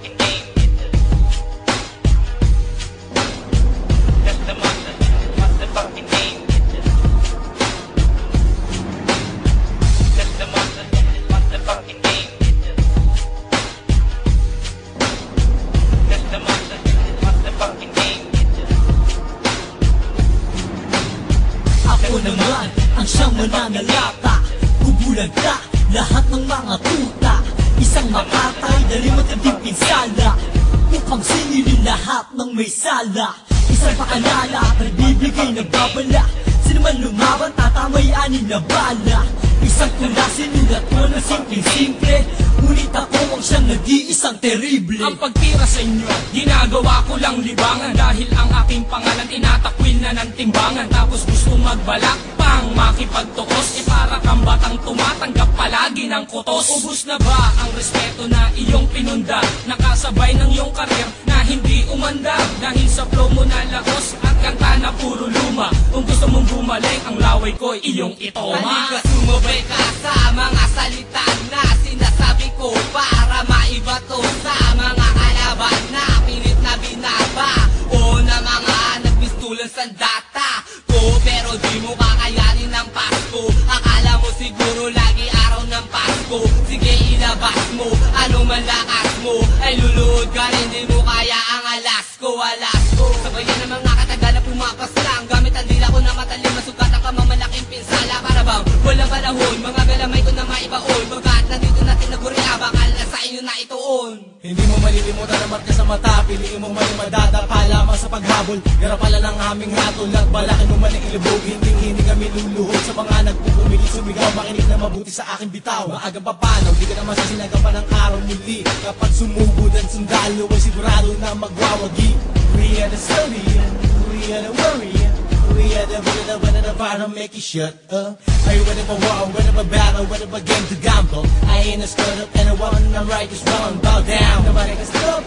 fucking game. That's the motherfucking game. That's the motherfucking game. That's the motherfucking game. Ako naman ang siyang mananalata. Bubulag ka lahat ng mga tuta. Isang makatay, dali matinding pinsala. Upang singilin lahat ng may sala. Isang paalala, nagbibigay ng babala. Sino man lumaban, tatamay anin na bala. Isang tula, sinulat mo na simple-simple. Ngunit ako ang siyang nag-iisang terrible. Ang pagtira sa inyo, ginagawa ko lang libangan. Dahil ang aking pangalan, tinatakwil na ng timbangan. Tapos gusto magbalak pang makipagtukos. Para kang batang tumatanggap palagi ng kutos. Ubus na ba ang respeto na iyong pinunda? Nakasabay ng iyong karir na hindi umanda. Dahil sa flow mo na laos at kanta na puro luma. Kung gusto mong bumalik, ang laway ko iyong itoma. Halika sumabay ka sa mga salita na sinasabi ko para maiba to sa mga kalaban na pilit na binaba o na mga nagbistulan sa data ko. Pero di mo kakayanin ng Pasko. Akala mo siguro lagi araw ng Pasko. Sige ilabas mo, ano man lakas mo ay luluhod ka rin, di mo kaya ang alas ko. Sabayan ng mga katagal na pumapaslang gamit ang dila ko na matalim, masugatan ka mamalaking pinsala. Para bang walang panahon, mga galamay ko na maibaon. Bagat nandito natin naguriya, bakal na sa inyo na itoon. Hindi mo malilimutan na marka sa mata. Piliin mo man yung madadapa lamang sa paghabol. Gara pala ng aming hatol at balakin mo man ang ilubog. Hindi kami luluhod sa mga nagpupumili. Sumigaw, makinig na mabuti sa aking bitaw. Maagang papanaw, di ka naman sasinagapan ng araw muli. Kapag sumugod ang sundalo ay sigurado na magwawagi. We are the story, we are the worry. We are the battle, make you shut up. Are you ready for war, ready for battle, ready for game to gamble? I ain't a scared of anyone, I'm right, just wrong, bow down. Nobody can stop,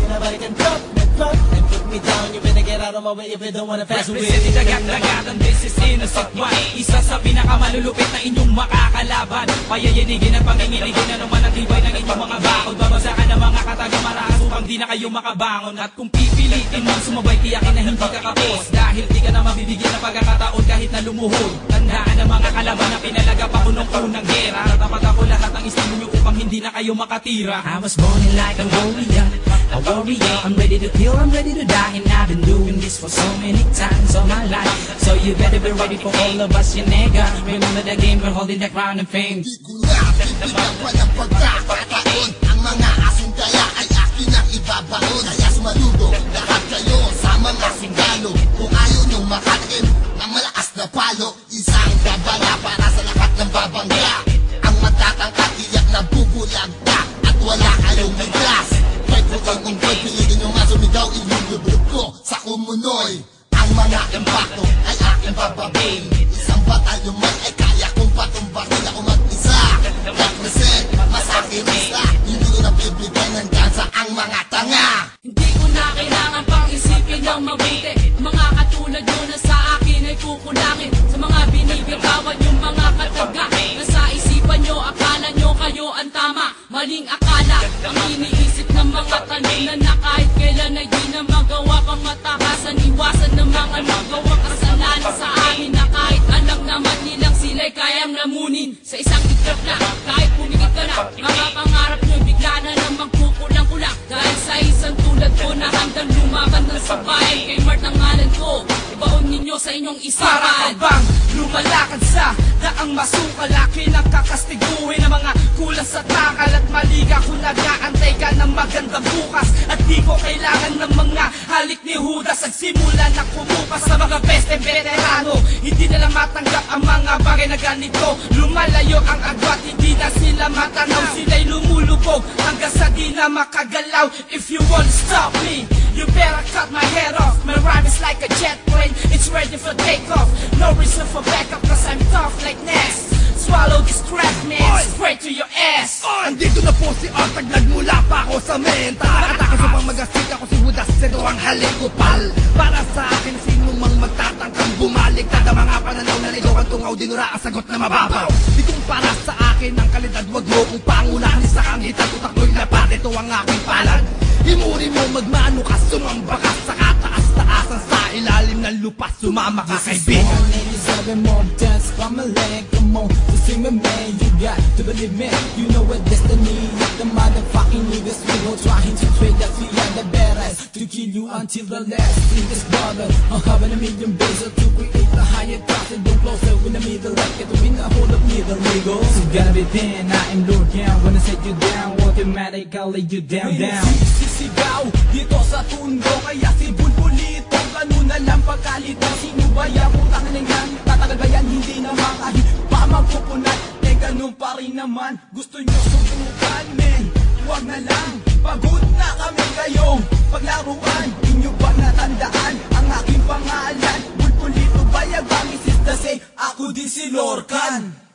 nobody can drop me, and put me down. You better get out of my way if you don't wanna pass away. Represent dagat-dagatan, this is innocent one. Isa sa pinakamalulupit na inyong makakalaban. Payayanigin at pangingiligin na naman ang tibay ng inyong mga bakod. Babagsakan ng mga kataga-marahas upang di na kayo makabangon. At kung pipilitin mong sumabay, tiyakin na hindi ka kapos. Dahil di ka na mabibigyan ng pagkakataon kahit na lumuhod. Tandaan ng mga kalaban na pinalaga pa ko nung unang gera. Tapat ako lahat ng istimo nyo upang hindi na kayo makatira. I was born in like a warrior. I'm ready to kill, I'm ready to die. And I've been doing this for so many times all my life. So you better be ready for all of us, you nigga. Remember the game, we're holding the crown and fame. Di ko na pinagwan ng pagkakataon. Ang mga asundala ay akin ang ibabaon. Kaya sumaludo lahat kayo sa mga sundalo. Kung ayaw niyong makatikim ng malakas na palo, isang babala para sa lahat ng babangga. Ang matatangkat tiyak na bubulag ka at wala kayong may class. Kung pilitin nyo nga sumigaw, ilulubog ko sa kumunoy. Ang mga impacto ay aking bababin. Isang batalyon man ay kaya kong patumbakin ako mag-isa. Represent, masakirista. Hindi ko nabibigyan ng dansa ang mga tanga. Hindi ko na kailangan pang isipin ng mabuti. Mga katulad nyo na sa akin ay kukulangin. Sa mga binibitawan yung mga kataga. Nasa isipan nyo, akala nyo kayo ang tama. Maling akala, ang iniisip ng mga talunan na kahit kailan ay di na magawa pang matakasan. Iwasan ng mga magawa kasalanan sa amin na kahit alam naman nilang sila'y kayang lamunin. Sa isang itlog na, kahit pumikit ka na, mga pangarap nyo bigla na namang kukulang-kulang. Dahil sa isang tulad ko na handang lumaban ng sabayan. Kay Mart ang ngalan ko, ibaon ninyo sa inyong isipan. Para ka bang lumalakad sa daang masukal, akin ang kakastiguhin ng mga kulas at takal. At maliga kung nag-aantay ka ng magandang bukas. At di ko kailangan ng mga halik ni Judas. Nagsimula na kumupas sa mga best and veterano. Hindi nila matanggap ang mga bagay na ganito. Lumalayo ang agwat, hindi na sila matanaw. Sila'y lumulubog hanggang sa di na makagalaw. If you wanna stop me, you better cut my head off. My rhyme is like a jet plane, it's ready for takeoff. No reason for backup cause I'm tough like Ness. Swallow this crap man, straight to your ass. Andito na po si Artag, nagmula pa ako sa menta. Nakataka sa pamagasik ako si Judas, ito ang halikupal. Para sa akin, sino mang magtatangkang bumalik. Kada mga pananaw na ligaw ang tungaw, dinura ang sagot na mababaw. Di kung para sa akin ang kalidad, wag mo kung pangunahan sa kangitan. Utak mo'y lapat at ito ang aking palad. Himuri mo magmano ka, sumamba ka sa kataas-taasan, sa ilalim ng lupa, sumama ka kaibigan. 187 more dance from my leg, come on, so sing with me, you got to believe me, you know what destiny is, the motherfucking niggas we go trying to trade us, we are the badass, to kill you until the last in this brother, I'm having a million bills to create the higher class and go closer in the middle, like it to win the whole of middle, niggas. So gotta be then, I am Lord down, wanna set you down, automatically you down. Sisigaw dito sa tundo, kaya si Bulbulito ganun na lang pagkalito. Sino ba yan? Putang na yan, tatagal ba yan? Hindi naman kahit pa magpupunat, ganun pa rin naman. Gusto nyo subukan, men? Huwag na lang, pagod na kami kayong paglaruan. Inyo ba natandaan ang aking pangalan? Bulbulito Bayabang is the same, ako din si Lorcan.